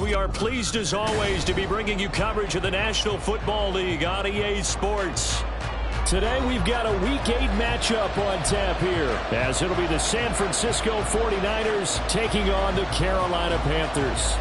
we are pleased as always to be bringing you coverage of the National Football League on EA Sports. Today we've got a Week 8 matchup on tap here, as it'll be the San Francisco 49ers taking on the Carolina Panthers.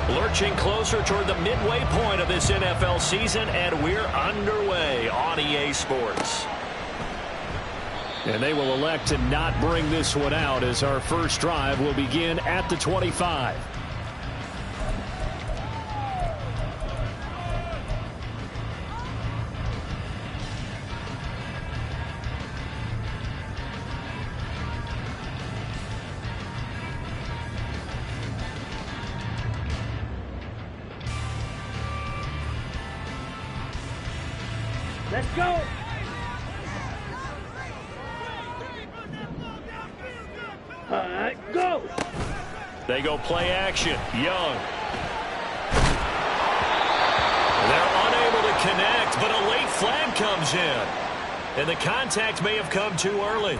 Lurching closer toward the midway point of this NFL season, and we're underway on EA Sports. And they will elect to not bring this one out, as our first drive will begin at the 25. Let's go! All right, go! They go play action. Young. They're unable to connect, but a late flag comes in. And the contact may have come too early.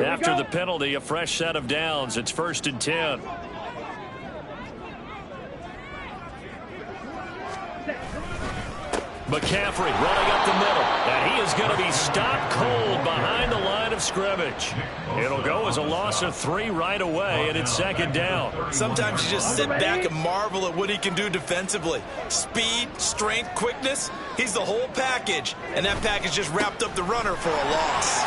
After the penalty, a fresh set of downs. It's 1st and 10. McCaffrey running up the middle. And he is going to be stopped cold behind the line of scrimmage. It'll go as a loss of 3 right away, and it's 2nd down. Sometimes you just sit back and marvel at what he can do defensively. Speed, strength, quickness. He's the whole package. And that package just wrapped up the runner for a loss.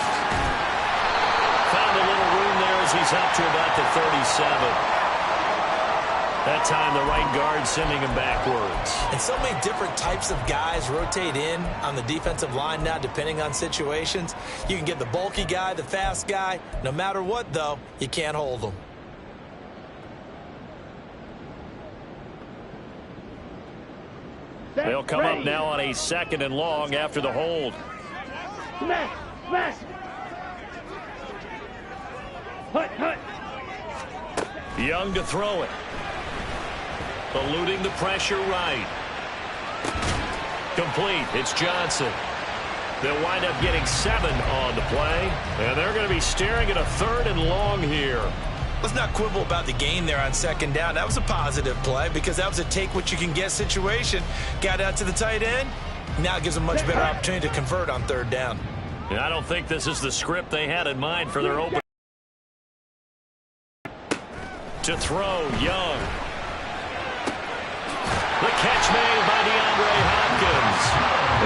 Found a little room there as he's up to about the 37. That time the right guard sending him backwards. And so many different types of guys rotate in on the defensive line now, depending on situations. You can get the bulky guy, the fast guy. No matter what, though, you can't hold them. They'll come up now on a 2nd and long after the hold. Smash! Smash! Hut, hut. Young to throw it. Eluding the pressure right. Complete. It's Johnson. They'll wind up getting 7 on the play. And they're going to be staring at a 3rd and long here. Let's not quibble about the gain there on 2nd down. That was a positive play because that was a take-what-you-can-get situation. Got out to the tight end. Now it gives them much better opportunity to convert on 3rd down. And I don't think this is the script they had in mind for their open. To throw, Young. The catch made by DeAndre Hopkins.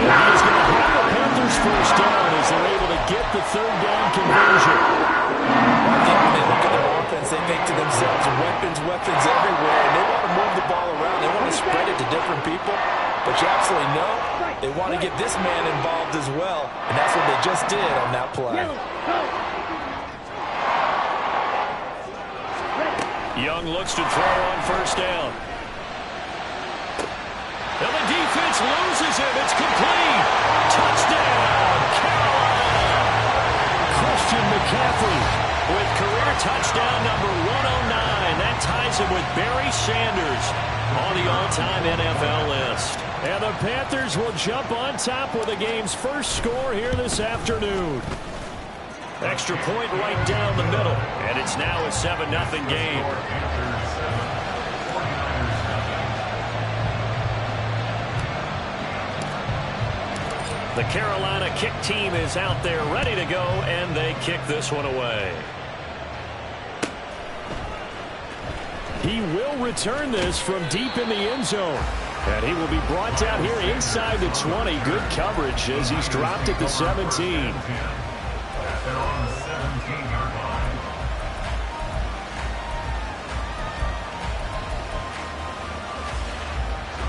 And he's going to have the Panthers first down as they're able to get the 3rd down conversion. I think when they look at their offense, they think to themselves, weapons everywhere, and they want to move the ball around. They want to spread it to different people. But you absolutely know they want to get this man involved as well, and that's what they just did on that play. Young looks to throw on 1st down. And the defense loses him. It's complete. Touchdown, Carolina. Christian McCaffrey with career touchdown number 109. That ties him with Barry Sanders on the all-time NFL list. And the Panthers will jump on top with the game's first score here this afternoon. Extra point right down the middle. And it's now a 7-0 game. The Carolina kick team is out there ready to go, and they kick this one away. He will return this from deep in the end zone. And he will be brought down here inside the 20. Good coverage as he's dropped at the 17.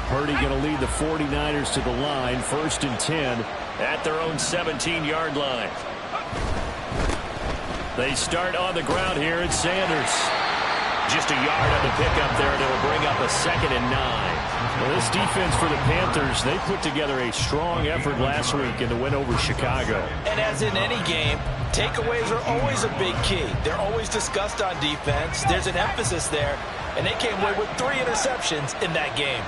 Purdy going to lead the 49ers to the line, 1st and 10 at their own 17-yard line. They start on the ground here. It's Sanders. Just a yard on the pickup there, and it'll bring up a 2nd and 9. Well, this defense for the Panthers, they put together a strong effort last week in the win over Chicago. And as in any game, takeaways are always a big key. They're always discussed on defense. There's an emphasis there, and they came away with 3 interceptions in that game.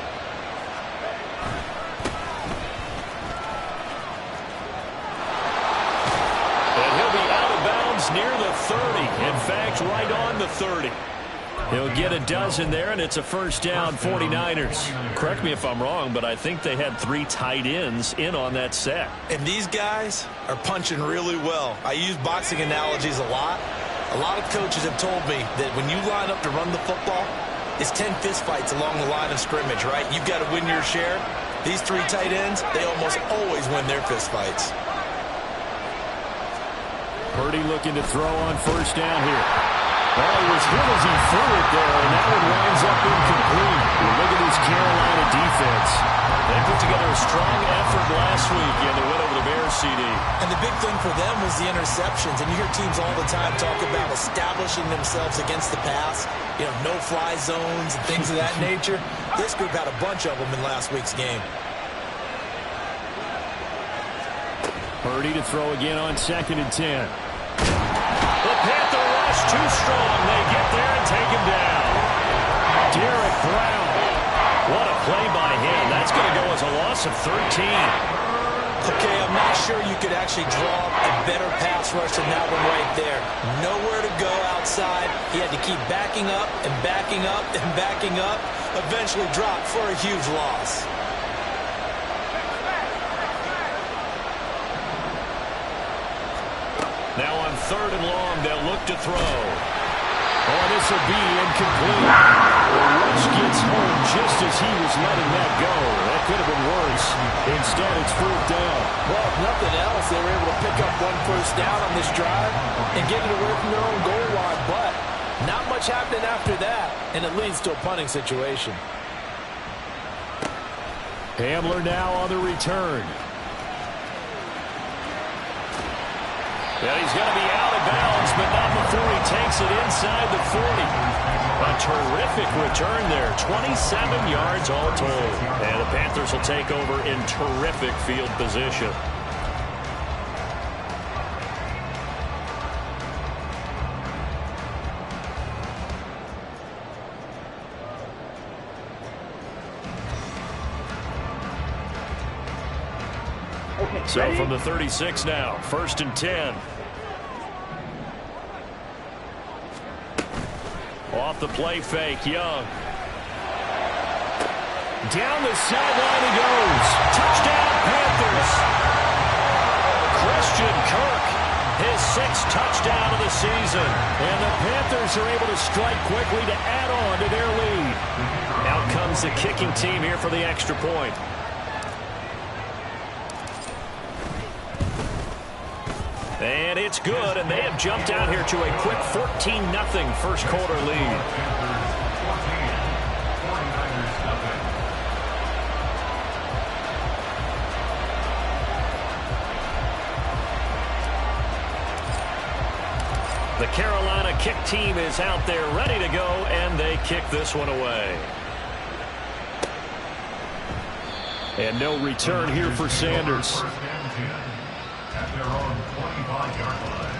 And he'll be out of bounds near the 30. In fact, right on the 30. He'll get a dozen there, and it's a first down, 49ers. Correct me if I'm wrong, but I think they had 3 tight ends in on that set. And these guys are punching really well. I use boxing analogies a lot. A lot of coaches have told me that when you line up to run the football, it's 10 fistfights along the line of scrimmage, right? You've got to win your share. These 3 tight ends, they almost always win their fistfights. Purdy looking to throw on first down here. Well, he was hit as he threw it there, and that one winds up incomplete. Look at this Carolina defense. They put together a strong effort last week in the win over the Bears, CD. And the big thing for them was the interceptions. And you hear teams all the time talk about establishing themselves against the pass, you know, no-fly zones and things of that nature. This group had a bunch of them in last week's game. Purdy to throw again on 2nd and 10. The Panther rush too strong. They get there and take him down. Derek Brown. What a play by him. That's going to go as a loss of 13. Okay, I'm not sure you could actually draw a better pass rush than that one right there. Nowhere to go outside. He had to keep backing up and backing up and backing up. Eventually dropped for a huge loss. Now on 3rd and long, they'll look to throw. Oh, this will be incomplete. The rush gets home just as he was letting that go. That could have been worse. Instead, it's 4th down. Well, if nothing else, they were able to pick up 1 first down on this drive and get it away from their own goal line. But not much happening after that, and it leads to a punting situation. Hamler now on the return. Well, he's going to be out of bounds, but not before he takes it inside the 40. A terrific return there. 27 yards all told. And the Panthers will take over in terrific field position. So from the 36 now, 1st and 10. Off the play fake, Young. Down the sideline he goes. Touchdown, Panthers. Christian Kirk, his 6th touchdown of the season. And the Panthers are able to strike quickly to add on to their lead. Out comes the kicking team here for the extra point. And it's good, and they have jumped out here to a quick 14-0 first quarter lead. The Carolina kick team is out there ready to go, and they kick this one away. And no return here for Sanders. At their own 25-yard line.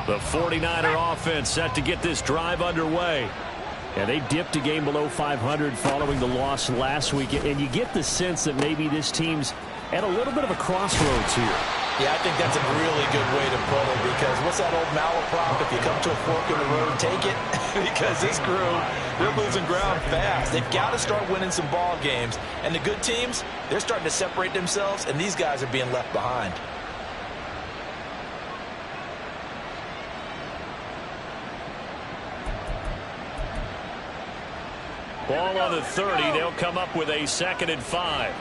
The 49er offense set to get this drive underway. Yeah, they dipped a game below 500 following the loss last week, and you get the sense that maybe this team's at a little bit of a crossroads here. Yeah, I think that's a really good way to put it, because what's that old malaprop? If you come to a fork in the road, take it. Because this crew, they're losing ground fast. They've got to start winning some ball games. And the good teams, they're starting to separate themselves, and these guys are being left behind. Ball on the 30. They'll come up with a 2nd and 5.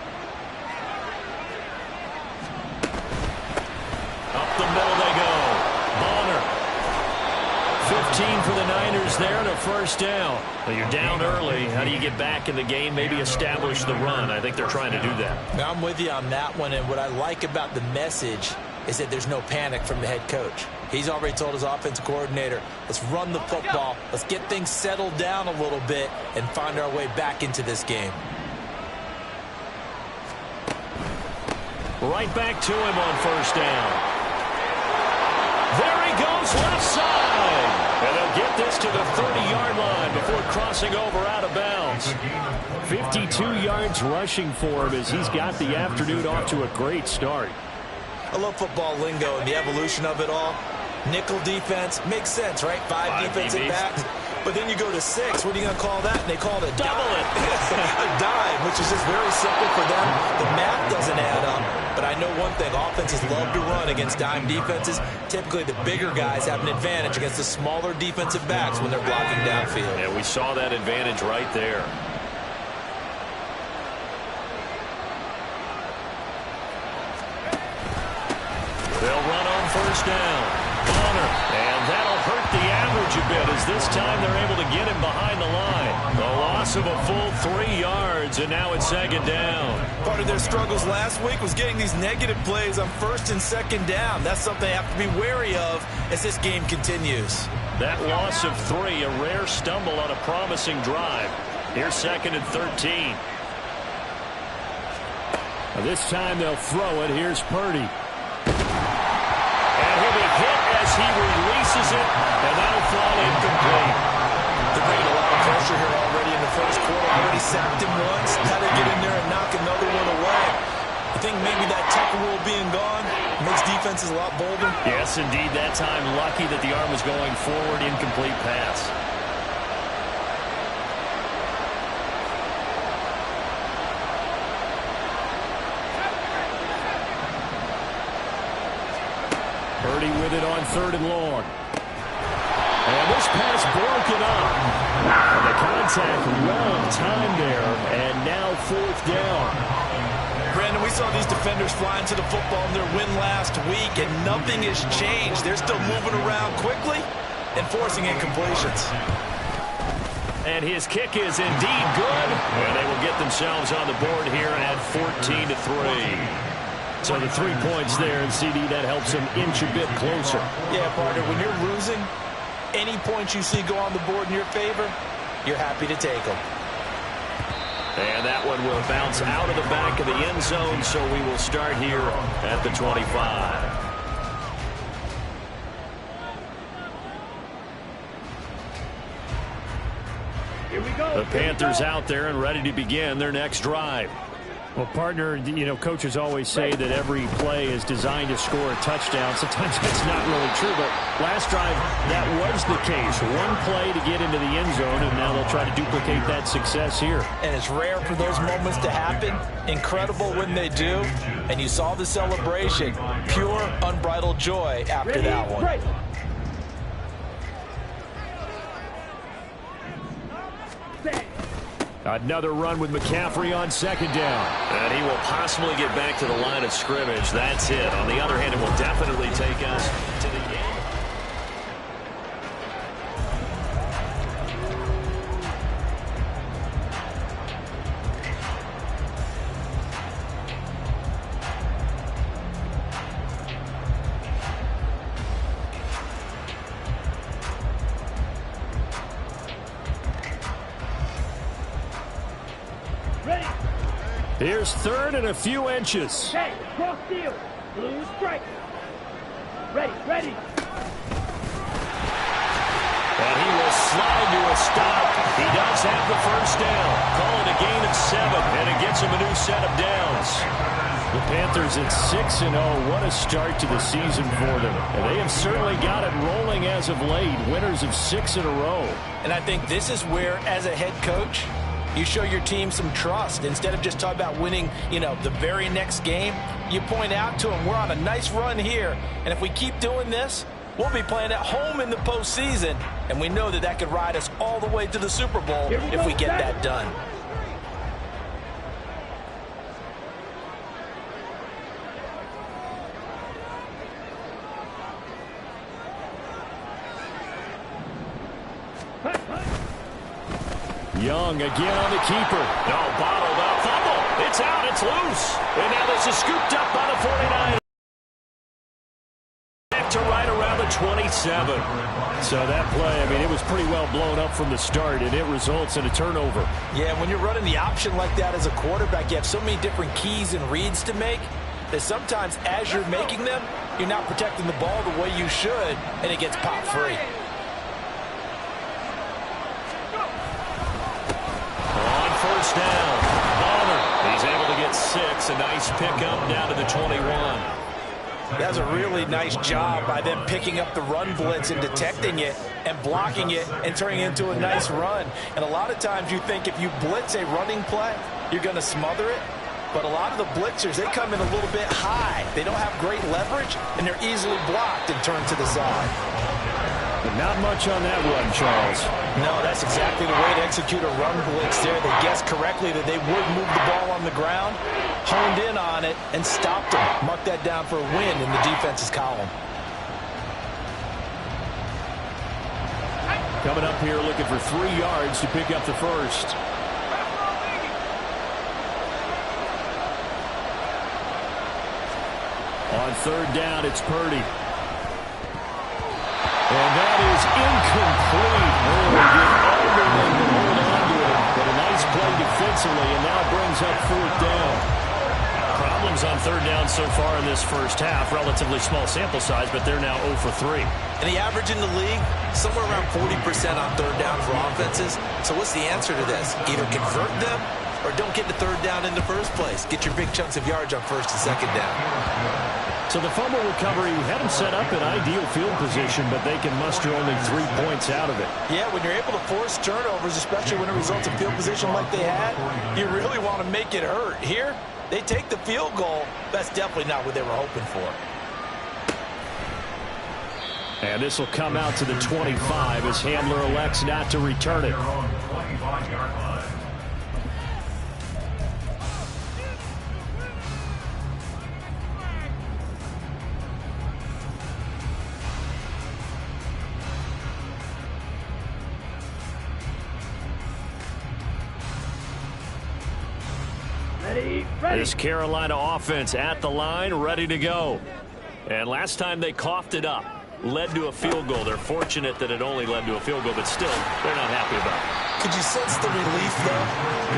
15 for the Niners there and a first down. Well, you're down early. How do you get back in the game, maybe establish the run? I think they're trying to do that. Now, I'm with you on that one, and what I like about the message is that there's no panic from the head coach. He's already told his offensive coordinator, let's run the football, let's get things settled down a little bit and find our way back into this game. Right back to him on first down. There he goes, left side. And they'll get this to the 30-yard line before crossing over out of bounds. 52 yards rushing for him as he's got the afternoon off to a great start. I love football lingo and the evolution of it all. Nickel defense makes sense, right? Five defensive backs. But then you go to 6. What are you going to call that? And they call it a double dive. A dive, which is just very simple for them. The math doesn't add up. But I know one thing. Offenses love to run against dime defenses. Typically, the bigger guys have an advantage against the smaller defensive backs when they're blocking downfield. Yeah, we saw that advantage right there. They'll run on first down. Bonner. And that'll hurt the average a bit as this time they're able to get him behind the line. The loss of a full 3 yards, and now it's second down. Part of their struggles last week was getting these negative plays on first and second down. That's something they have to be wary of as this game continues. That loss of 3, a rare stumble on a promising drive. Here's second and 13. This time they'll throw it. Here's Purdy. And he'll be hit as he releases it, and that'll fall incomplete. They're bringing a lot of pressure here already in the first quarter. Already sacked him once. Now they get in there and knock another one away. I think maybe that tackle rule being gone makes defenses a lot bolder. Yes, indeed. That time lucky that the arm was going forward. Incomplete pass. Purdy with it on third and long. And this pass broken up. And the contact well timed there. And now fourth down. Brandon, we saw these defenders flying to the football in their win last week, and nothing has changed. They're still moving around quickly and forcing incompletions. And his kick is indeed good. And they will get themselves on the board here at 14-3. So the 3 points there, and CD, that helps them inch a bit closer. Yeah, partner, when you're losing, any points you see go on the board in your favor, you're happy to take them. And that one will bounce out of the back of the end zone, so we will start here at the 25. Here we go. The Panthers out there and ready to begin their next drive. Well, partner, you know, coaches always say that every play is designed to score a touchdown. Sometimes that's not really true, but last drive, that was the case. One play to get into the end zone, and now they'll try to duplicate that success here. And it's rare for those moments to happen. Incredible when they do. And you saw the celebration. Pure, unbridled joy after that one. Break. Another run with McCaffrey on second down. And he will possibly get back to the line of scrimmage. That's it. On the other hand, it will definitely take us to the game. Ready. Here's third and a few inches. Hey, cross field. Blue strike. Ready, ready. And he will slide to a stop. He does have the first down. Call it a gain of 7, and it gets him a new set of downs. The Panthers at 6-0. What a start to the season for them. And they have certainly got it rolling as of late. Winners of 6 in a row. And I think this is where, as a head coach, you show your team some trust. Instead of just talking about winning, the very next game, you point out to them, we're on a nice run here. And if we keep doing this, we'll be playing at home in the postseason. And we know that that could ride us all the way to the Super Bowl if we get that done. Young again on the keeper. No, bottled up. Fumble. It's out. It's loose. And now this is scooped up by the 49ers. Back to right around the 27. So that play, I mean, it was pretty well blown up from the start, and it results in a turnover. Yeah, when you're running the option like that as a quarterback, you have so many different keys and reads to make that sometimes as you're making them, you're not protecting the ball the way you should, and it gets popped free. On first down, Bonner. He's able to get 6. A nice pickup down to the 21. That's a really nice job by them picking up the run blitz and detecting it and blocking it and turning it into a nice run. And a lot of times you think if you blitz a running play, you're going to smother it. But a lot of the blitzers, they come in a little bit high. They don't have great leverage, and they're easily blocked and turned to the side. But not much on that run, Charles. No, that's exactly the way to execute a run blitz there. They guessed correctly that they would move the ball on the ground, honed in on it, and stopped them. Mark that down for a win in the defense's column. Coming up here looking for 3 yards to pick up the first. On third down, it's Purdy. And that is incomplete. Oh, he did everything to hold on to it. But a nice play defensively, and now brings up fourth down. Problems on third down so far in this first half. Relatively small sample size, but they're now 0 for 3. And the average in the league, somewhere around 40% on third down for offenses. So what's the answer to this? Either convert them or don't get the third down in the first place. Get your big chunks of yards on first and second down. So the fumble recovery had them set up in ideal field position, but they can muster only 3 points out of it. Yeah, when you're able to force turnovers, especially when it results in field position like they had, you really want to make it hurt. Here, they take the field goal. That's definitely not what they were hoping for. And this will come out to the 25 as Handler elects not to return it. This Carolina offense at the line, ready to go. And last time they coughed it up, led to a field goal. They're fortunate that it only led to a field goal, but still, they're not happy about it. Could you sense the relief, though,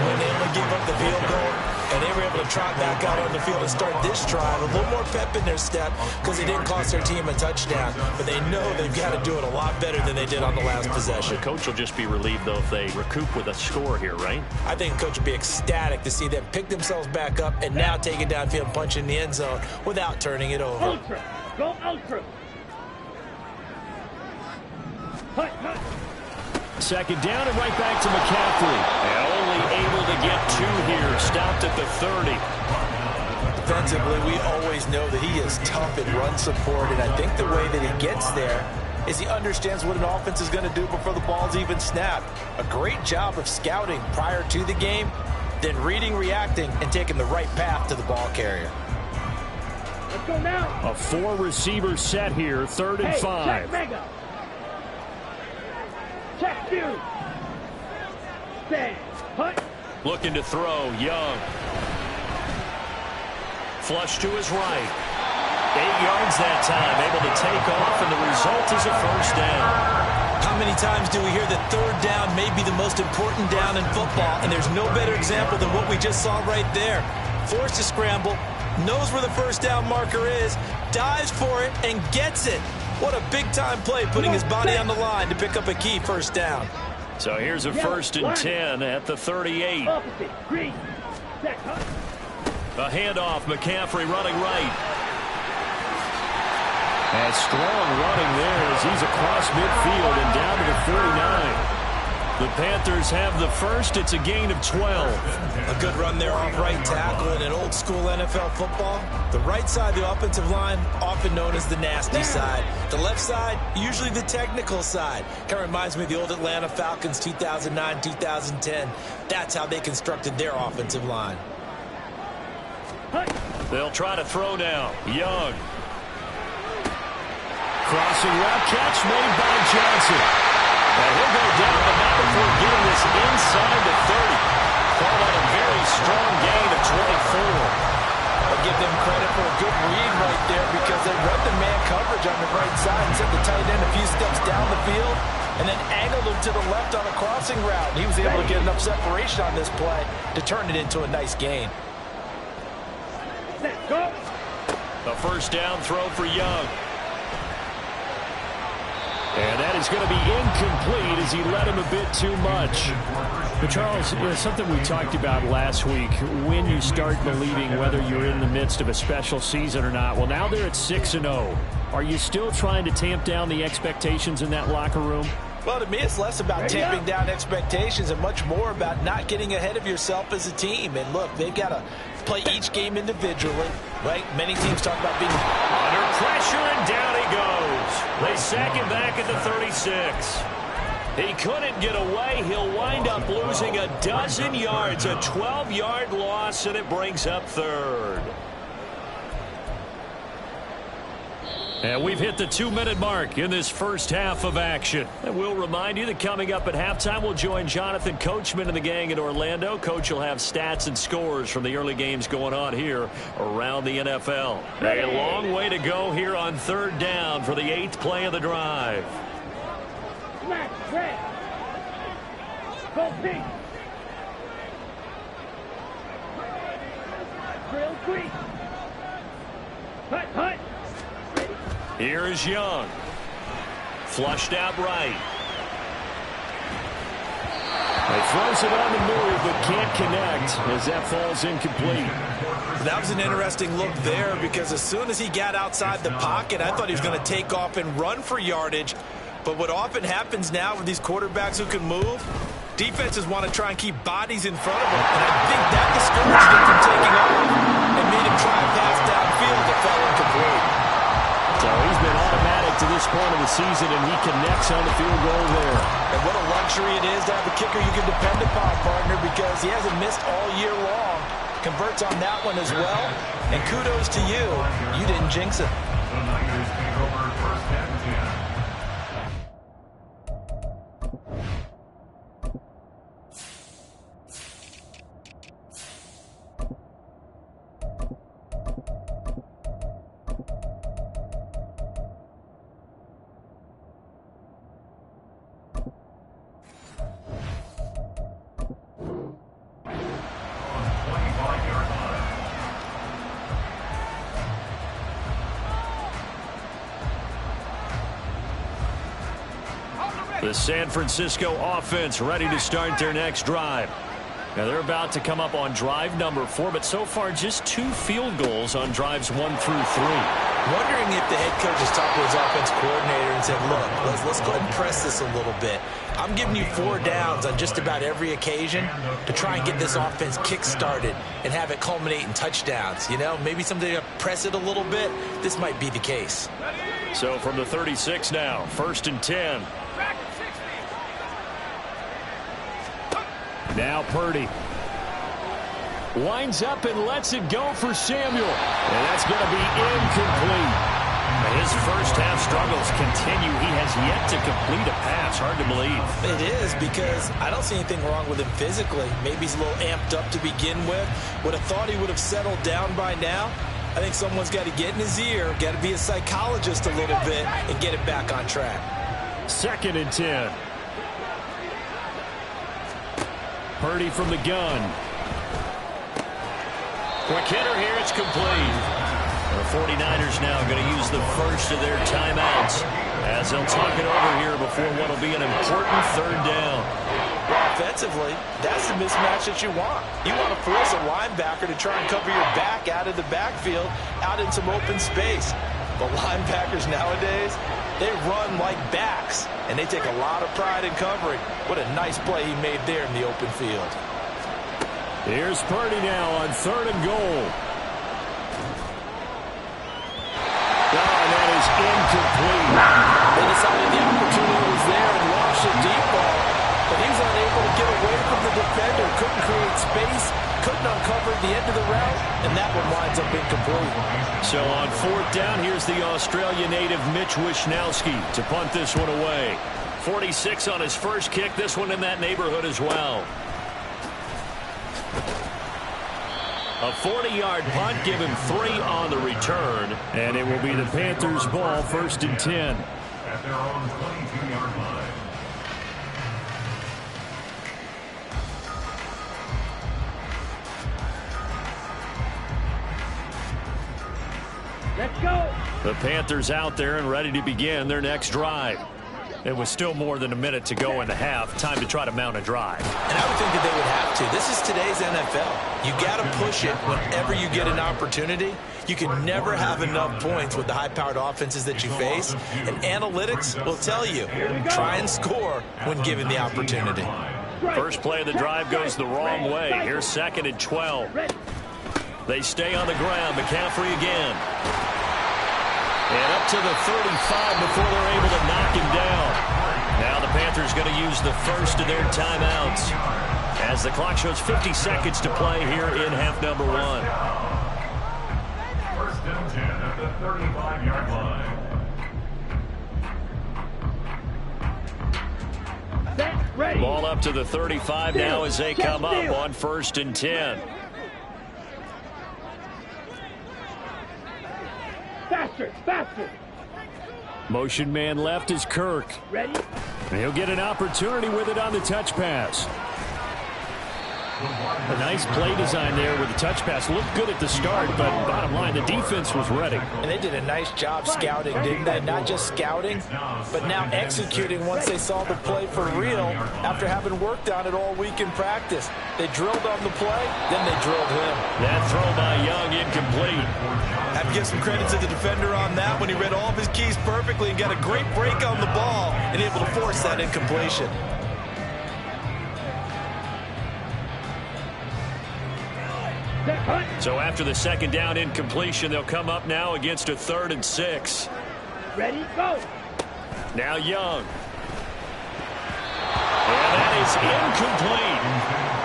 when they only gave up the field goal and they were able to trot back out on the field and start this drive? A little more pep in their step because they didn't cost their team a touchdown, but they know they've got to do it a lot better than they did on the last possession. The coach will just be relieved, though, if they recoup with a score here, right? I think the coach will be ecstatic to see them pick themselves back up and now take it downfield and punch in the end zone without turning it over. Ultra. Go ultra. Hut, hut. Second down and right back to McCaffrey. And only able to get 2 here. Stopped at the 30. Defensively, we always know that he is tough in run support, and I think the way that he gets there is he understands what an offense is going to do before the ball's even snapped. A great job of scouting prior to the game, then reading, reacting, and taking the right path to the ball carrier. Let's go now. A 4-receiver set here, 3rd and 5. Check mega. Check you. Stand. Hut. Looking to throw, Young. Flush to his right. 8 yards that time, able to take off, and the result is a first down. How many times do we hear that third down may be the most important down in football, and there's no better example than what we just saw right there. Forced to scramble, knows where the first down marker is, dives for it, and gets it. What a big-time play, putting his body on the line to pick up a key first down. So here's a 1st and 10 at the 38. Opposite. Green. Set. Hut. A handoff, McCaffrey running right. And strong running there as he's across midfield and down to the 49. The Panthers have the first. It's a gain of 12. A good run there off right tackle in an old-school NFL football. The right side, the offensive line, often known as the nasty side. The left side, usually the technical side. Kind of reminds me of the old Atlanta Falcons 2009, 2010. That's how they constructed their offensive line. They'll try to throw now. Young. Crossing route catch made by Johnson. And he'll go down, but not before getting this inside the 30. Call that a very strong gain of 24. I'll give them credit for a good read right there because they read the man coverage on the right side and sent the tight end a few steps down the field and then angled him to the left on a crossing route. And he was able to get enough separation on this play to turn it into a nice gain. Let's go. A first down throw for Young. And that is going to be incomplete as he led him a bit too much. But Charles, something we talked about last week, when you start believing whether you're in the midst of a special season or not. Well, now they're at 6-0. Are you still trying to tamp down the expectations in that locker room? Well, to me, it's less about tamping down expectations and much more about not getting ahead of yourself as a team. And look, they've got to play each game individually, right? Many teams talk about being under pressure, and down he goes. They sack him back at the 36. He couldn't get away. He'll wind up losing a dozen yards, a 12-yard loss, and it brings up third. And we've hit the 2-minute mark in this first half of action. And we'll remind you that coming up at halftime, we'll join Jonathan Coachman and the gang in Orlando. Coach will have stats and scores from the early games going on here around the NFL. A long way to go here on third down for the 8th play of the drive. Smash, red. Go pink. Drill three. Hut, hut. Here is Young. Flushed out right. He throws it on the move, but can't connect as that falls incomplete. That was an interesting look there because as soon as he got outside the pocket, I thought he was going to take off and run for yardage. But what often happens now with these quarterbacks who can move, defenses want to try and keep bodies in front of them. And I think that discouraged him from taking off and made him try a pass downfield that fell incomplete. So he's been automatic to this point of the season, and he connects on the field goal there. And what a luxury it is to have a kicker you can depend upon, partner, because he hasn't missed all year long. Converts on that one as well. And kudos to you. You didn't jinx it. The Niners take over first and 10. The San Francisco offense ready to start their next drive. Now they're about to come up on drive number 4, but so far just 2 field goals on drives 1 through 3. Wondering if the head coach has talked to his offense coordinator and said, look, let's go ahead and press this a little bit. I'm giving you 4 downs on just about every occasion to try and get this offense kick-started and have it culminate in touchdowns. You know, maybe someday to press it a little bit. This might be the case. So from the 36 now, 1st and 10. Now Purdy winds up and lets it go for Samuel. And that's going to be incomplete. His first half struggles continue. He has yet to complete a pass. Hard to believe. It is, because I don't see anything wrong with him physically. Maybe he's a little amped up to begin with. Would have thought he would have settled down by now. I think someone's got to get in his ear, got to be a psychologist a little bit, and get it back on track. 2nd and 10. Purdy from the gun. Quick hitter here. It's complete. The 49ers now going to use the first of their timeouts as they'll talk it over here before what will be an important 3rd down. Offensively, that's the mismatch that you want. You want to force a linebacker to try and cover your back out of the backfield, out in some open space. But linebackers nowadays, they run like backs, and they take a lot of pride in covering. What a nice play he made there in the open field. Here's Purdy now on 3rd and goal. And that is incomplete. They decided the opportunity was there and launched a deep ball, but he was unable to get away from the defender, couldn't create space, couldn't uncover the end of the route, and that one winds up incomplete. So on 4th down, here's the Australia native Mitch Wishnowsky to punt this one away. 46 on his first kick. This one in that neighborhood as well. A 40-yard punt, give him 3 on the return. And it will be the Panthers' ball, 1st and 10. At their own 22-yard line. Let's go. The Panthers out there and ready to begin their next drive. It was still more than a minute to go in the half. Time to try to mount a drive. And I would think that they would have to. This is today's NFL. You got to push it whenever you get an opportunity. You can never have enough points with the high-powered offenses that you face. And analytics will tell you, try and score when given the opportunity. First play of the drive goes the wrong way. Here's 2nd and 12. They stay on the ground. McCaffrey again. And up to the 35 before they're able to knock him down. Now the Panthers going to use the first of their timeouts as the clock shows 50 seconds to play here in half number 1. 1st and 10 at the 35-yard line. Set. Ready. Ball up to the 35 now as they come up on 1st and 10. Faster. Faster. Motion man left is Kirk. Ready. And he'll get an opportunity with it on the touch pass. A nice play design there with the touch pass. Looked good at the start, but bottom line, the defense was ready. And they did a nice job scouting, didn't they? Not just scouting, but now executing once they saw the play for real after having worked on it all week in practice. They drilled on the play, then they drilled him. That throw by Young incomplete. I have to give some credit to the defender on that when he read all of his keys perfectly and got a great break on the ball and able to force that incompletion. So after the 2nd down incompletion, they'll come up now against a 3rd and 6. Ready. Go. Now Young. And that is incomplete.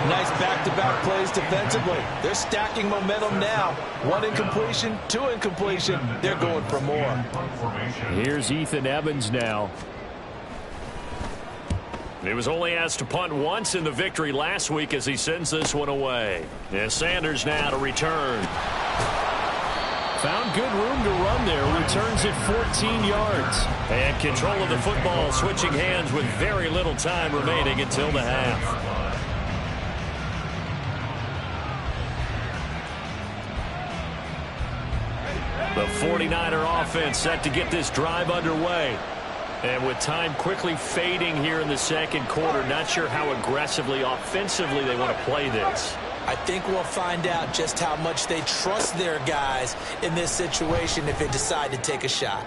Nice back-to-back plays defensively. They're stacking momentum now. 1 incompletion, 2 incompletion. They're going for more. Here's Ethan Evans now. He was only asked to punt once in the victory last week as he sends this one away. And Sanders now to return. Found good room to run there. Returns it 14 yards. And control of the football switching hands with very little time remaining until the half. The 49er offense set to get this drive underway. And with time quickly fading here in the 2nd quarter, not sure how aggressively, offensively they want to play this. I think we'll find out just how much they trust their guys in this situation if they decide to take a shot.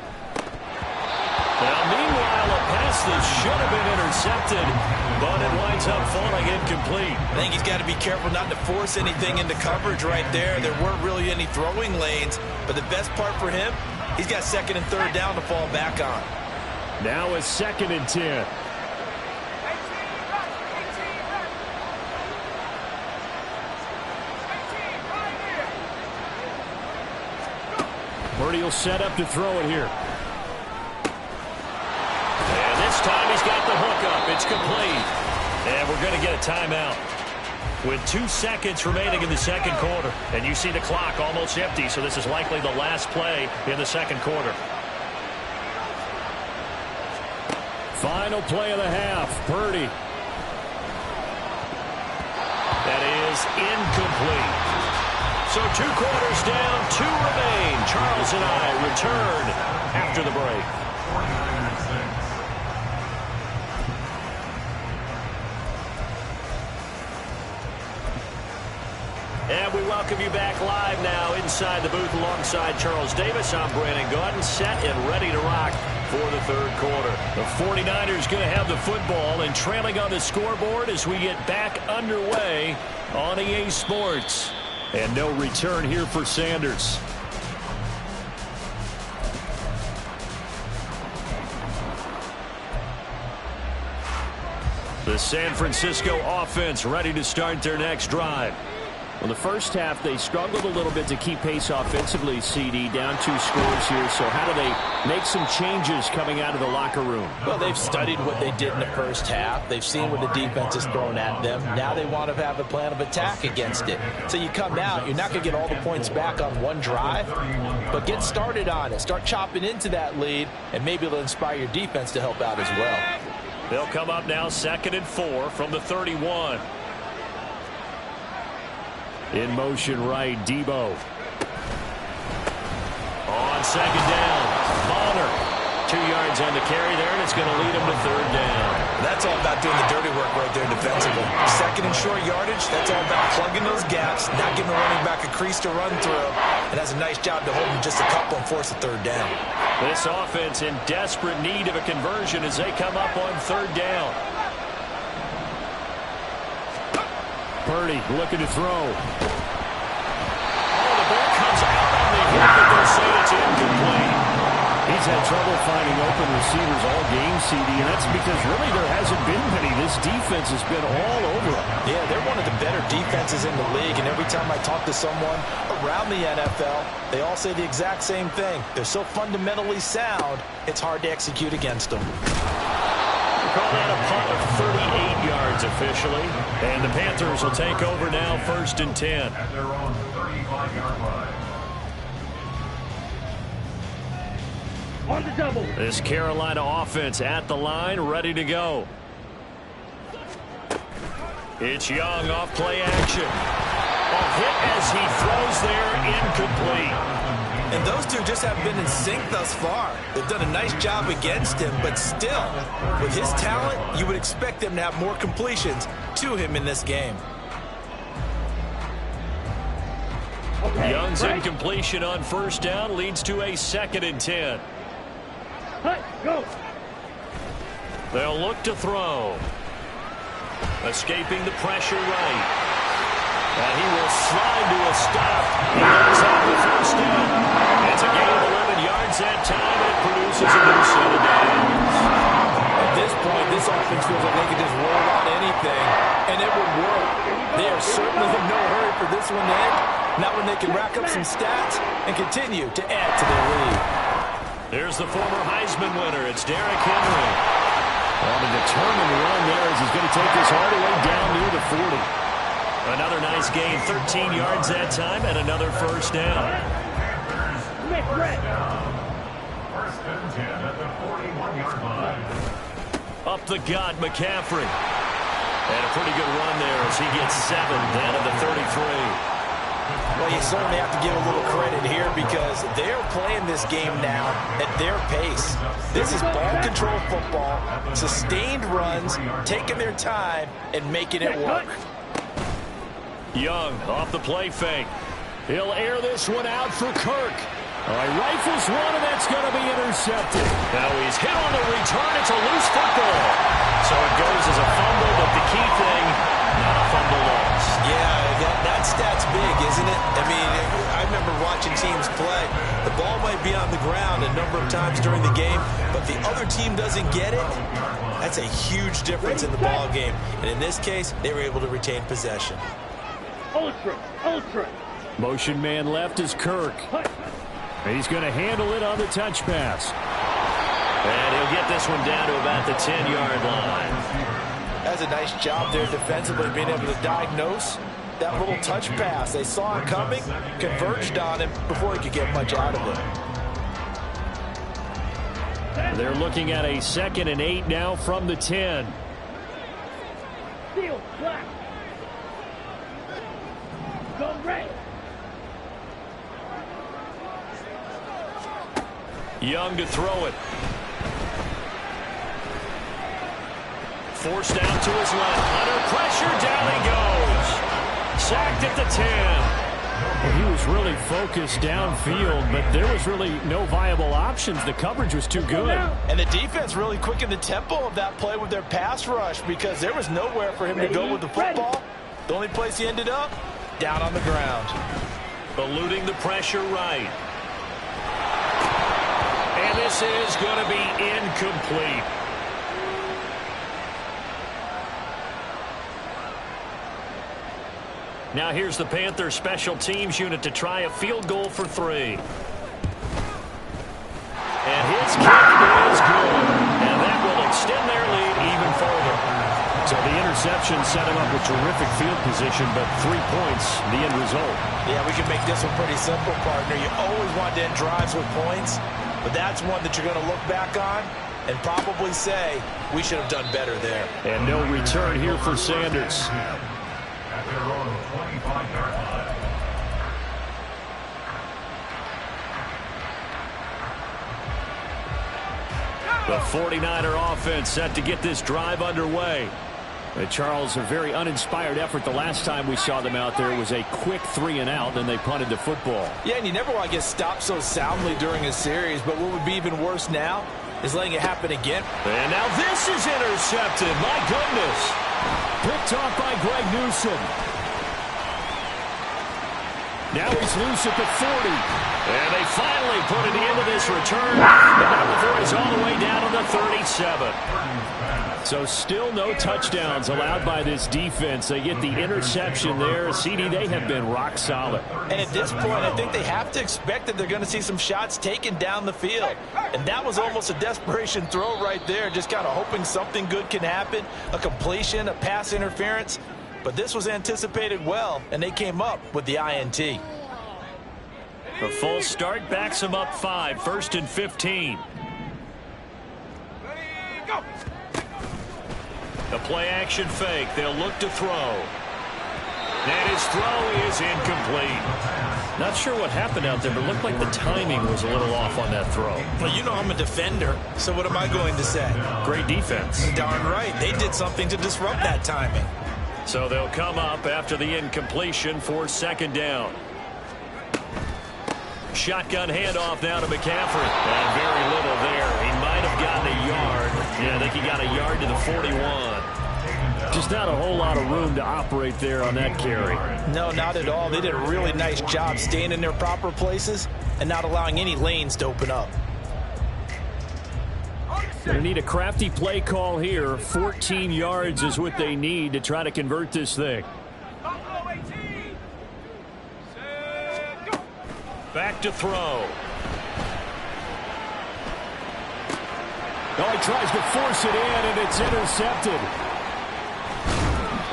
Now, meanwhile, a pass that should have been intercepted, but it winds up falling incomplete. I think he's got to be careful not to force anything into coverage right there. There weren't really any throwing lanes, but the best part for him, he's got 2nd and 3rd down to fall back on. Now a 2nd and 10. Purdy will set up to throw it here. And this time he's got the hook up. It's complete. And we're going to get a timeout. With 2 seconds remaining in the 2nd quarter. And you see the clock almost empty, so this is likely the last play in the 2nd quarter. Final play of the half. Purdy. That is incomplete. So 2 quarters down, 2 remain. Charles and I return after the break. 49-6. And we welcome you back live now inside the booth alongside Charles Davis. I'm Brandon Gaudin, set and ready to rock for the 3rd quarter. The 49ers going to have the football and trailing on the scoreboard as we get back underway on EA Sports. And no return here for Sanders. The The San Francisco offense ready to start their next drive. Well, the first half, they struggled a little bit to keep pace offensively, CD, down 2 scores here. So how do they make some changes coming out of the locker room? Well, they've studied what they did in the first half. They've seen what the defense is throwing at them. Now they want to have a plan of attack against it. So you come out, you're not going to get all the points back on one drive, but get started on it. Start chopping into that lead, and maybe it'll inspire your defense to help out as well. They'll come up now 2nd and 4 from the 31. In motion right, Debo. On 2nd down, Bonner. 2 yards on the carry there, and it's going to lead him to 3rd down. That's all about doing the dirty work right there defensively. 2nd and short yardage, that's all about plugging those gaps, not giving the running back a crease to run through, and that's a nice job to hold him just a couple and force a 3rd down. This offense in desperate need of a conversion as they come up on 3rd down. Purdy looking to throw. Oh, the ball comes out on the hip, and they'll say it's incomplete. He's had trouble finding open receivers all game, CD, and that's because really there hasn't been many. This defense has been all over him. Yeah, they're one of the better defenses in the league, and every time I talk to someone around the NFL, they all say the exact same thing. They're so fundamentally sound, it's hard to execute against them. Call that a punt of 38 yards officially. And the Panthers will take over now, 1st and 10. At their own 35-yard line. On the double. This Carolina offense at the line, ready to go. It's Young off play action. A hit as he throws there, incomplete. And those two just have been in sync thus far. They've done a nice job against him, but still, with his talent, you would expect them to have more completions to him in this game. Okay, Young's right. incompletion on 1st down leads to a 2nd and 10. Hut, go. They'll look to throw. Escaping the pressure right. And he will slide to a stop. He does have the 1st down. It's a gain of 11 yards that time, and it produces a new set of downs. At this point, this offense feels like they could just roll out anything, and it would work. They are certainly in no hurry for this one to end. Not when they can rack up some stats and continue to add to their lead. There's the former Heisman winner. It's Derrick Henry. On a determined run there as he's going to take this all the way down near the 40. Another nice gain, 13 yards that time, and another 1st down. Miss Red. 1st and 10 at the 41-yard line. Up the gut, McCaffrey. And a pretty good run there as he gets 7 down at the 33. Well, you certainly have to give a little credit here because they're playing this game now at their pace. This is ball control football, sustained runs, taking their time, and making it work. Young off the play fake. He'll air this one out for Kirk. All right, rifles one, and that's going to be intercepted. Now he's hit on the return. It's a loose football. So it goes as a fumble, but the key thing, not a fumble loss. Yeah, that stat's big, isn't it? I mean, I remember watching teams play. The ball might be on the ground a number of times during the game, but the other team doesn't get it. That's a huge difference in the ball game. And in this case, they were able to retain possession. Ultra, ultra. Motion man left is Kirk. He's going to handle it on the touch pass. And he'll get this one down to about the 10-yard line. That's a nice job there defensively, being able to diagnose that little touch pass. They saw it coming, converged on him before he could get much out of it. They're looking at a 2nd and 8 now from the 10. Steel, black. Go red. Young to throw it. Forced out to his left. Under pressure, down he goes. Sacked at the 10. Well, he was really focused downfield, but there was really no viable options. The coverage was too good. And the defense really quickened the tempo of that play with their pass rush because there was nowhere for him to go with the football. The only place he ended up, down on the ground. Eluding the pressure right. And this is going to be incomplete. Now here's the Panthers special teams unit to try a field goal for 3. And his kick is good. And that will extend their lead even further. So the interception set him up with terrific field position, but 3 points, the end result. Yeah, we can make this one pretty simple, partner. You always want to end drives with points, but that's one that you're going to look back on and probably say, we should have done better there. And no return here for Sanders. At their own 25-yard line. The 49er offense set to get this drive underway. Charles, a very uninspired effort the last time we saw them out there. It was a quick 3-and-out, then they punted the football. Yeah, and you never want to get stopped so soundly during a series, but what would be even worse now is letting it happen again. And now this is intercepted. My goodness. Picked off by Greg Newsom. Now he's loose at the 40. And they finally put an end to this return. The number 4 is all the way down to the 37. So still no touchdowns allowed by this defense. They get the interception there. CD, they have been rock solid. And at this point, I think they have to expect that they're going to see some shots taken down the field. And that was almost a desperation throw right there, just kind of hoping something good can happen, a completion, a pass interference. But this was anticipated well, and they came up with the INT. A full start backs them up 5, 1st and 15. The play action fake. They'll look to throw. And his throw is incomplete. Not sure what happened out there, but it looked like the timing was a little off on that throw. Well, you know I'm a defender, so what am I going to say? Great defense. Darn right. They did something to disrupt that timing. So they'll come up after the incompletion for 2nd down. Shotgun handoff now to McCaffrey. And very little there. He might have gotten a yard. Yeah, I think he got a yard to the 41. Just not a whole lot of room to operate there on that carry. No, not at all. They did a really nice job staying in their proper places and not allowing any lanes to open up. They need a crafty play call here. 14 yards is what they need to try to convert this thing. Back to throw. Oh, he tries to force it in, and it's intercepted.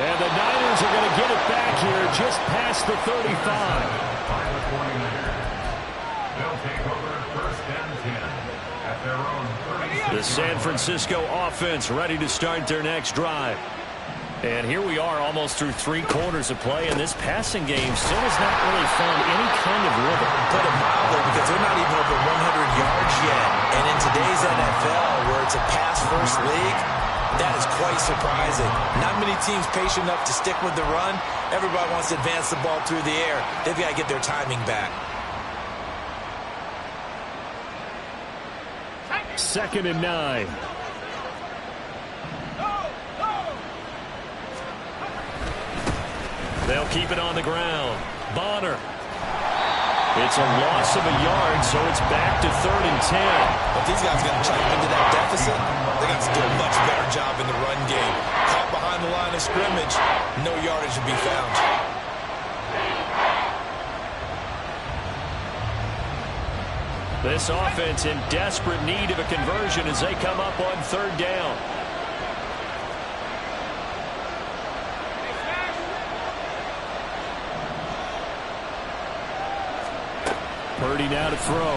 And the Niners are going to get it back here just past the 35. They'll take over 1st and 10 at their own 36. The San Francisco offense ready to start their next drive. And here we are almost through 3 quarters of play, and this passing game still has not really found any kind of rhythm. Put it mildly, because they're not even over 100 yards yet. And in today's NFL, where it's a pass-first league, that is quite surprising. Not many teams patient enough to stick with the run. Everybody wants to advance the ball through the air. They've got to get their timing back. 2nd and 9. They'll keep it on the ground. Bonner. It's a loss of a yard, so it's back to 3rd and 10. If these guys are going to chip into that deficit, they're going to do a much better job in the run game. Caught behind the line of scrimmage, no yardage to be found. This offense in desperate need of a conversion as they come up on 3rd down. Purdy now to throw.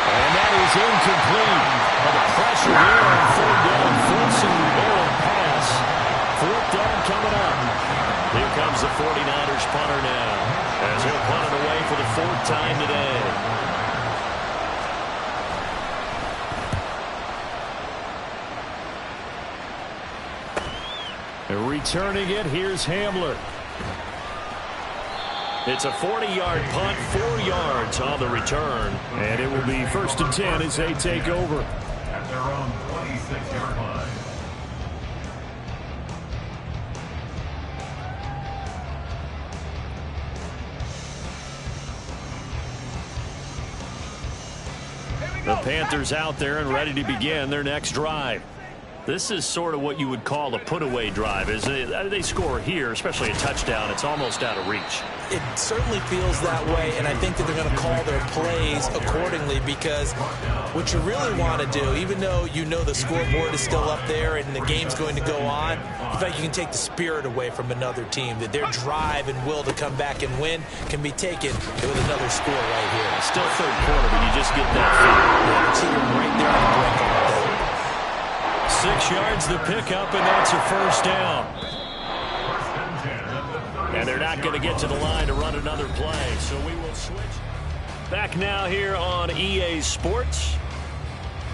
And that is incomplete. But the pressure here on 3rd down, forcing the errant pass. 4th down coming up. Here comes the 49ers punter now, as he'll punt it away for the 4th time today. And returning it, here's Hamler. It's a 40-yard punt, 4 yards on the return. And it will be 1st and 10 as they take over. At their own 26-yard line. The The Panthers out there and ready to begin their next drive. This is sort of what you would call a put-away drive, isn't it? They score here, especially a touchdown. It's almost out of reach. It certainly feels that way, and I think that they're going to call their plays accordingly, because what you really want to do, even though you know the scoreboard is still up there and the game's going to go on, in fact, you can take the spirit away from another team, that their drive and will to come back and win can be taken with another score right here. Still third quarter, but you just get that feeling. Yeah, see them right there on the brink of it. 6 yards the pickup, and that's a first down. And they're not going to get to the line to run another play, so we will switch. Back now here on EA Sports.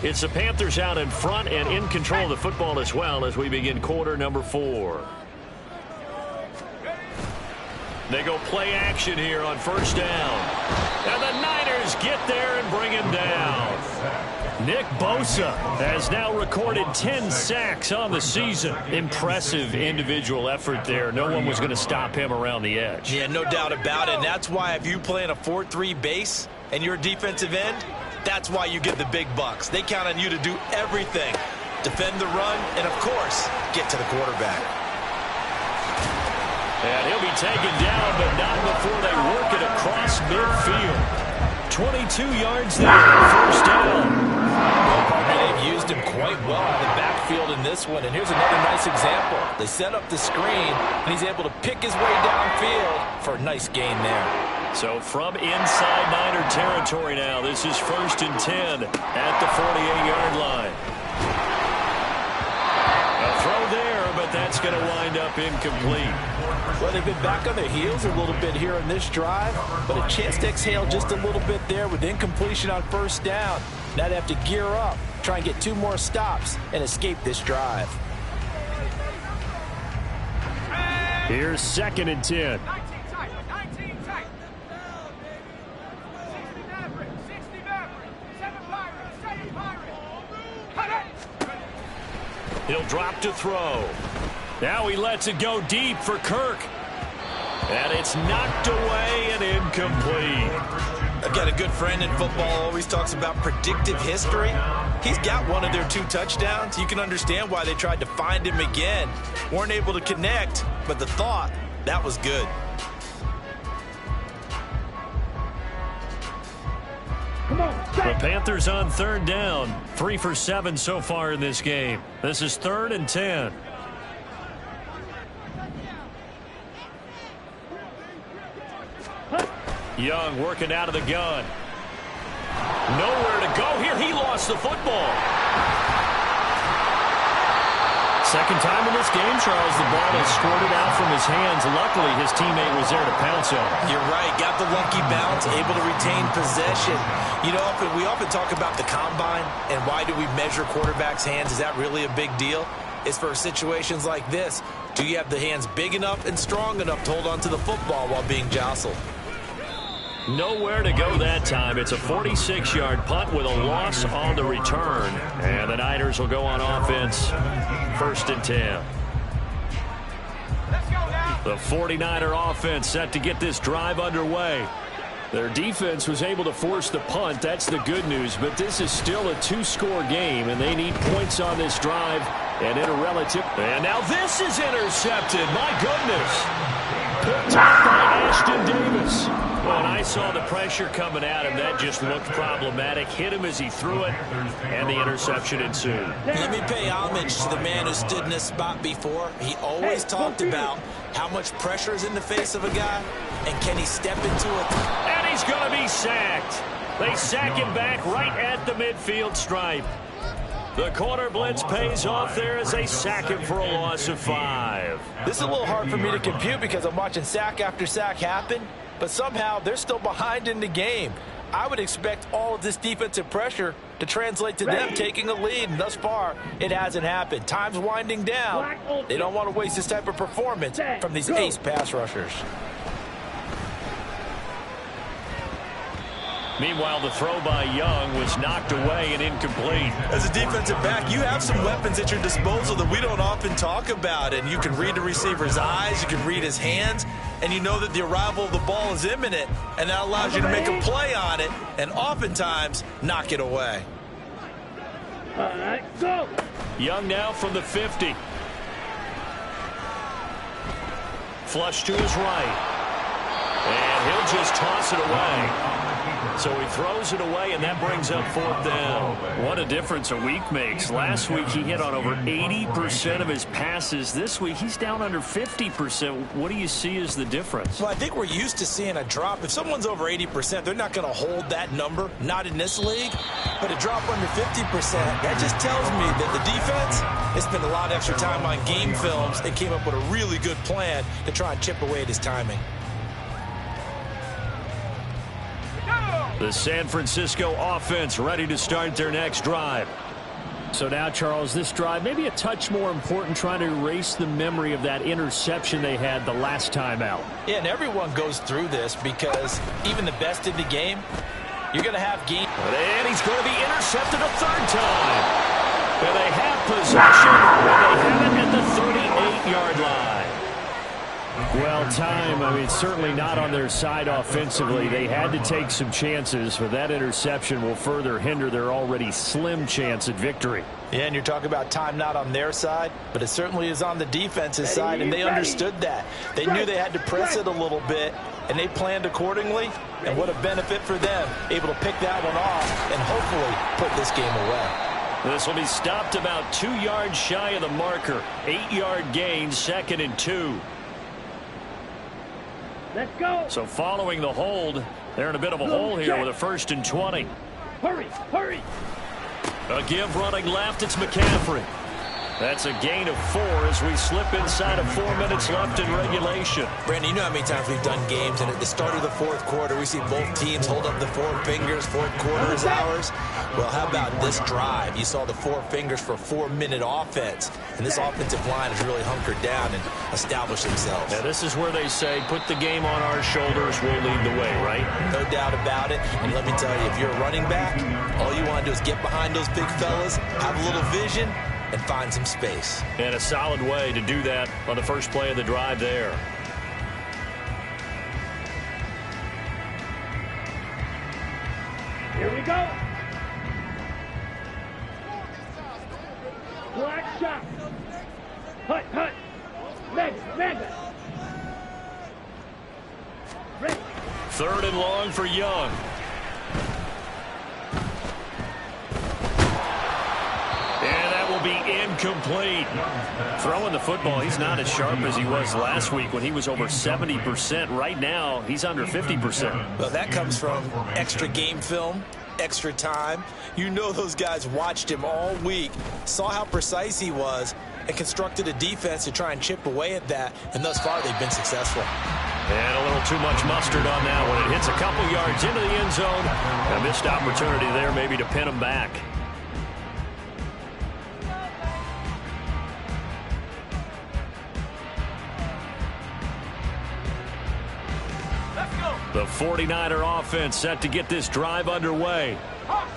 It's the Panthers out in front and in control of the football as well as we begin quarter number 4. They go play action here on first down. And the Niners get there and bring him down. Nick Bosa has now recorded 10 sacks on the season. Impressive individual effort there. No one was going to stop him around the edge. Yeah, no doubt about it. And that's why if you play in a 4-3 base and you're a defensive end, that's why you get the big bucks. They count on you to do everything. Defend the run and, of course, get to the quarterback. And he'll be taken down, but not before they work it across midfield. 22 yards there, first down. They've used him quite well in the backfield in this one. And here's another nice example. They set up the screen, and he's able to pick his way downfield for a nice gain there. So from inside Niner territory now, this is 1st and 10 at the 48-yard line. A throw there, but that's going to wind up incomplete. Well, they've been back on their heels a little bit here on this drive, but a chance to exhale just a little bit there with incompletion on first down. Now they have to gear up, try and get 2 more stops, and escape this drive. Here's 2nd and 10. 19 tight. 60 Maverick. 7 Pirates. 7 Pirates. Cut it. He'll drop to throw. Now he lets it go deep for Kirk. And it's knocked away and incomplete. I've got a good friend in football, always talks about predictive history. He's got one of their 2 touchdowns. You can understand why they tried to find him again. Weren't able to connect, but the thought, that was good. Come on, The Panthers on 3rd down. 3 for 7 so far in this game. This is 3rd and 10. Young working out of the gun. Nowhere to go here. He lost the football. Second time in this game, Charles, the ball has squirted out from his hands. Luckily, his teammate was there to pounce on him. You're right. Got the lucky bounce, able to retain possession. You know, we often talk about the combine and why do we measure quarterbacks' hands? Is that really a big deal? It's for situations like this. Do you have the hands big enough and strong enough to hold on to the football while being jostled? Nowhere to go that time. It's a 46-yard punt with a loss on the return. And the Niners will go on offense. 1st and 10. The 49er offense set to get this drive underway. Their defense was able to force the punt. That's the good news. But this is still a 2-score game, and they need points on this drive. And in a relative. And now this is intercepted. My goodness. Picked up by Ashton Davis. When I saw the pressure coming at him, that just looked problematic. Hit him as he threw it, and the interception ensued. Let me pay homage to the man who stood in this spot before. He always talked about how much pressure is in the face of a guy, and can he step into it. And he's going to be sacked. They sack him back right at the midfield stripe. The corner blitz pays off there as they sack him for a loss of 5. This is a little hard for me to compute because I'm watching sack after sack happen, but somehow they're still behind in the game. I would expect all of this defensive pressure to translate to them taking a lead, and thus far, it hasn't happened. Time's winding down. They don't want to waste this type of performance from these ace pass rushers. Meanwhile, the throw by Young was knocked away and incomplete. As a defensive back, you have some weapons at your disposal that we don't often talk about. And you can read the receiver's eyes, you can read his hands, and you know that the arrival of the ball is imminent. And that allows you to make a play on it and oftentimes knock it away. All right, go. Young now from the 50. Flush to his right. And he'll just toss it away. So he throws it away, and that brings up 4th down. What a difference a week makes. Last week he hit on over 80% of his passes. This week he's down under 50%. What do you see as the difference? Well, I think we're used to seeing a drop. If someone's over 80%, they're not going to hold that number, not in this league. But a drop under 50%, that just tells me that the defense has spent a lot of extra time on game films and came up with a really good plan to try and chip away at his timing. The San Francisco offense ready to start their next drive. So now, Charles, this drive maybe a touch more important, trying to erase the memory of that interception they had the last time out. Yeah, and everyone goes through this because even the best in the game, you're going to have game. And he's going to be intercepted a 3rd time. And they have possession, and they have it at the 38-yard line. Well, time, I mean, certainly not on their side offensively. They had to take some chances, but that interception will further hinder their already slim chance at victory. Yeah, and you're talking about time not on their side, but it certainly is on the defense's side, and they understood that. They knew they had to press it a little bit, and they planned accordingly, and what a benefit for them, able to pick that one off and hopefully put this game away. This will be stopped about 2 yards shy of the marker. 8-yard gain, 2nd and 2. Let's go. So following the hold, they're in a bit of a hole here with a 1st and 20. Hurry, hurry. A give running left, it's McCaffrey. That's a gain of 4 as we slip inside of 4 minutes left in regulation. Brandon, you know how many times we've done games, and at the start of the 4th quarter, we see both teams hold up the 4 fingers, 4th quarter is ours. Well, how about this drive? You saw the 4 fingers for 4-minute offense, and this offensive line has really hunkered down and established themselves. Now, this is where they say, put the game on our shoulders, we'll lead the way, right? No doubt about it, and let me tell you, if you're a running back, all you want to do is get behind those big fellas, have a little vision, and find some space. And a solid way to do that on the first play of the drive there. Here we go. Black shot. Hut, hut. Mega. Ready. 3rd and long for Young. Be incomplete. Throwing the football, he's not as sharp as he was last week when he was over 70%. Right now, he's under 50%. Well, that comes from extra game film, extra time. You know those guys watched him all week, saw how precise he was, and constructed a defense to try and chip away at that, and thus far they've been successful. And a little too much mustard on that one. It hits a couple yards into the end zone. A missed opportunity there maybe to pin him back. The 49er offense set to get this drive underway.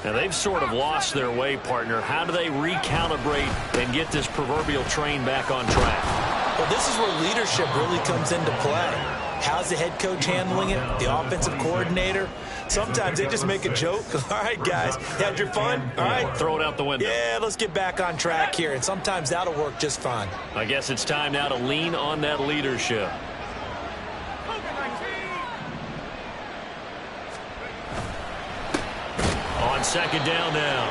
Now, they've sort of lost their way, partner. How do they recalibrate and get this proverbial train back on track? Well, this is where leadership really comes into play. How's the head coach handling it? The offensive coordinator? Sometimes they just make a joke. All right, guys, you had your fun? All right. Throw it out the window. Yeah, let's get back on track here, and sometimes that'll work just fine. I guess it's time now to lean on that leadership. On 2nd down now.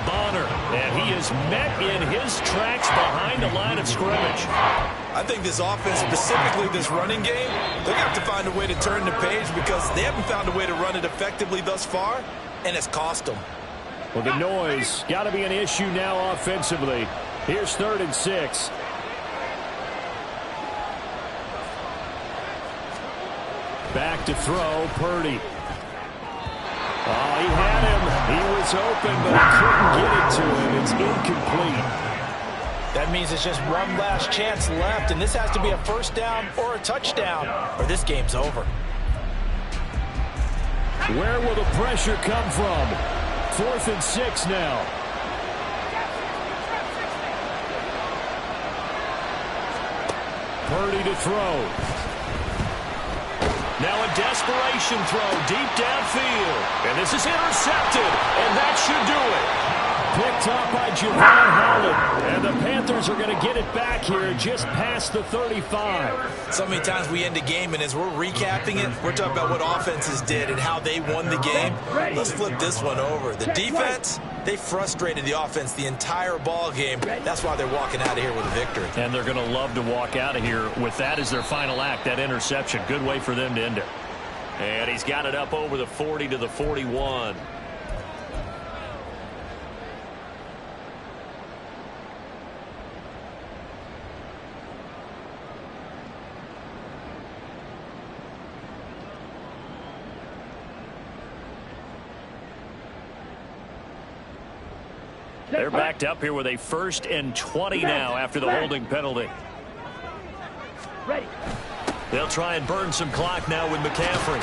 Bonner, and he is met in his tracks behind the line of scrimmage. I think this offense, specifically this running game, they're going to have to find a way to turn the page because they haven't found a way to run it effectively thus far, and it's cost them. Well, the noise got to be an issue now offensively. Here's 3rd and 6. Back to throw, Purdy. Oh, he had him. He was open, but he couldn't get it to him. It's incomplete. That means it's just one last chance left, and this has to be a 1st down or a touchdown, or this game's over. Where will the pressure come from? 4th and 6 now. Purdy to throw. Now a desperation throw deep downfield. And this is intercepted. And that should do it. Picked up by Javon Holland. And the Panthers are going to get it back here just past the 35. So many times we end a game, and as we're recapping it, we're talking about what offenses did and how they won the game. Let's flip this one over. The defense, they frustrated the offense the entire ball game. That's why they're walking out of here with a victory. And they're going to love to walk out of here with that as their final act, that interception. Good way for them to end it. And he's got it up over the 40 to the 41. They're backed up here with a 1st and 20 now after the holding penalty. Ready. They'll try and burn some clock now with McCaffrey.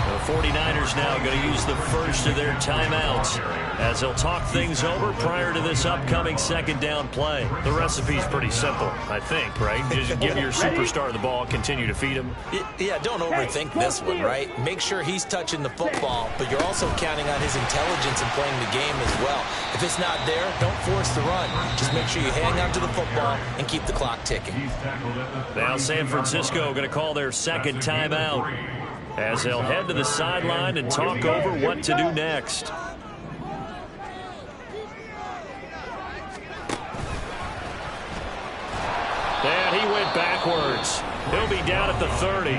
The 49ers now going to use the first of their timeouts as they'll talk things over prior to this upcoming 2nd down play. The recipe's pretty simple, I think, right? Just give your superstar the ball, continue to feed him. Yeah, don't overthink this one, right? Make sure he's touching the football, but you're also counting on his intelligence in playing the game as well. If it's not there, don't force the run. Just make sure you hang on to the football and keep the clock ticking. Now San Francisco going to call their 2nd timeout as they'll head to the sideline and talk over what to do next. And he went backwards. He'll be down at the 30.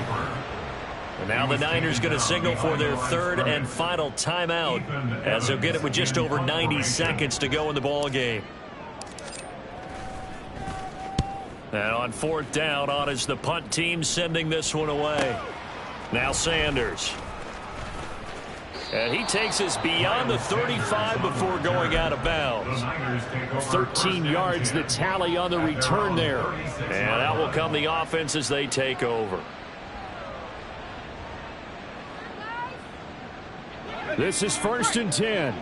And now the Niners going to signal for their 3rd and final timeout as they'll get it with just over 90 seconds to go in the ball game. And on 4th down, on is the punt team sending this one away. Now Sanders. And he takes us beyond the 35 before going out of bounds. 13 yards the tally on the return there. And out will come the offense as they take over. This is 1st and 10.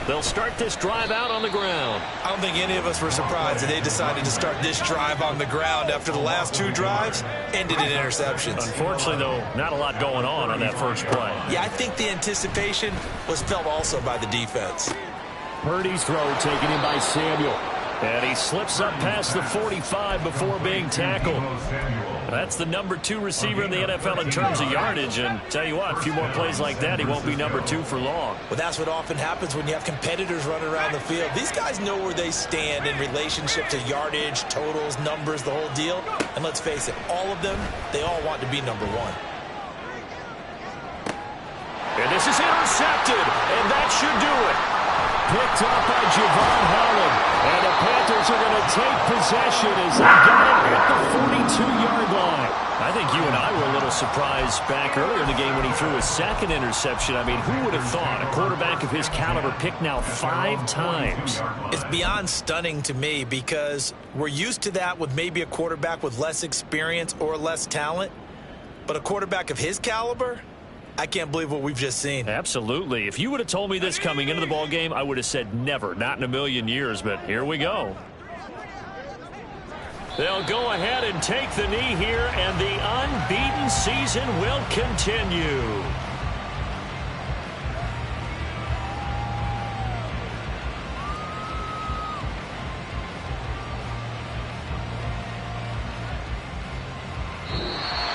They'll start this drive out on the ground. I don't think any of us were surprised that they decided to start this drive on the ground after the last 2 drives ended in interceptions. Unfortunately, though, not a lot going on that first play. Yeah, I think the anticipation was felt also by the defense. Purdy's throw taken in by Samuel. And he slips up past the 45 before being tackled. That's the number 2 receiver in the NFL in terms of yardage. And tell you what, a few more plays like that, he won't be number 2 for long. Well, that's what often happens when you have competitors running around the field. These guys know where they stand in relationship to yardage, totals, numbers, the whole deal. And let's face it, all of them, they all want to be number 1. And this is intercepted, and that should do it. Picked up by Javon Holland. And the Panthers are going to take possession as they got it at the 42-yard line. I think you and I were a little surprised back earlier in the game when he threw his 2nd interception. I mean, who would have thought a quarterback of his caliber picked now 5 times? It's beyond stunning to me because we're used to that with maybe a quarterback with less experience or less talent. But a quarterback of his caliber, I can't believe what we've just seen. Absolutely. If you would have told me this coming into the ball game, I would have said never, not in a million years, but here we go. They'll go ahead and take the knee here, and the unbeaten season will continue.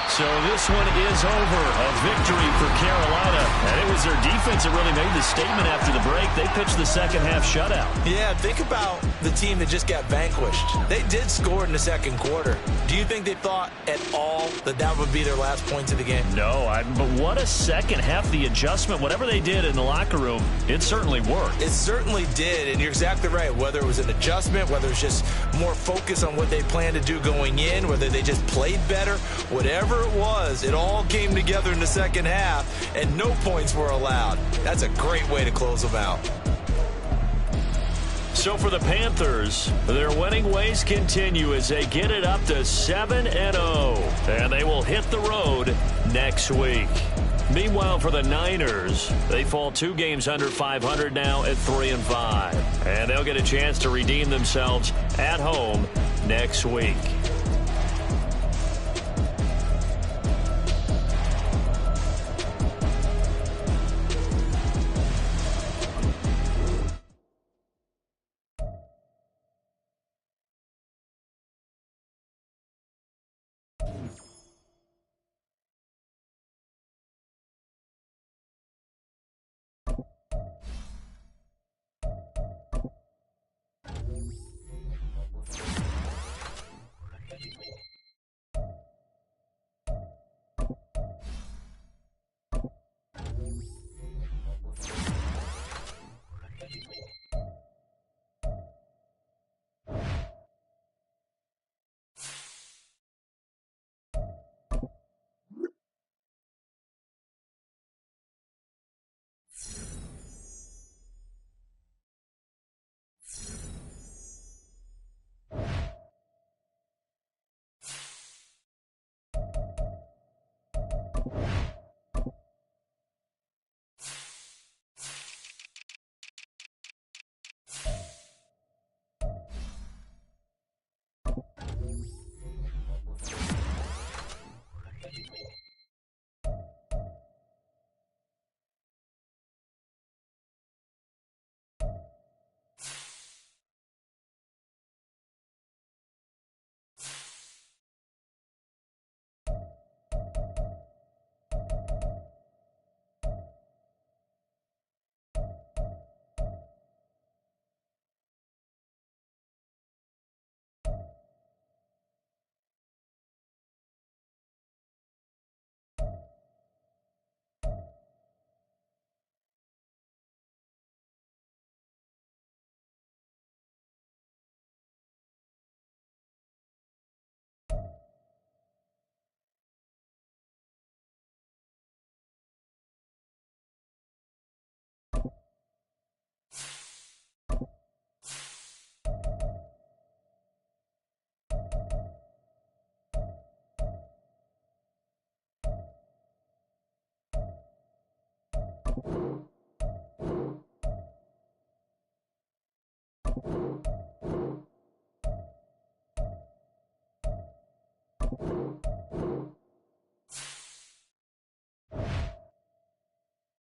So this one is over. A victory for Carolina. And it was their defense that really made the statement after the break. They pitched the 2nd half shutout. Yeah, think about the team that just got vanquished. They did score in the 2nd quarter. Do you think they thought at all that that would be their last points of the game? No, but what a 2nd half. The adjustment, whatever they did in the locker room, it certainly worked. It certainly did, and you're exactly right. Whether it was an adjustment, whether it's just more focus on what they planned to do going in, whether they just played better, whatever it was, it all came together in the 2nd half, and no points were allowed. That's a great way to close them out. So for the Panthers, their winning ways continue as they get it up to 7-0. And they will hit the road next week. Meanwhile, for the Niners, they fall 2 games under 500 now at 3-5. And they'll get a chance to redeem themselves at home next week.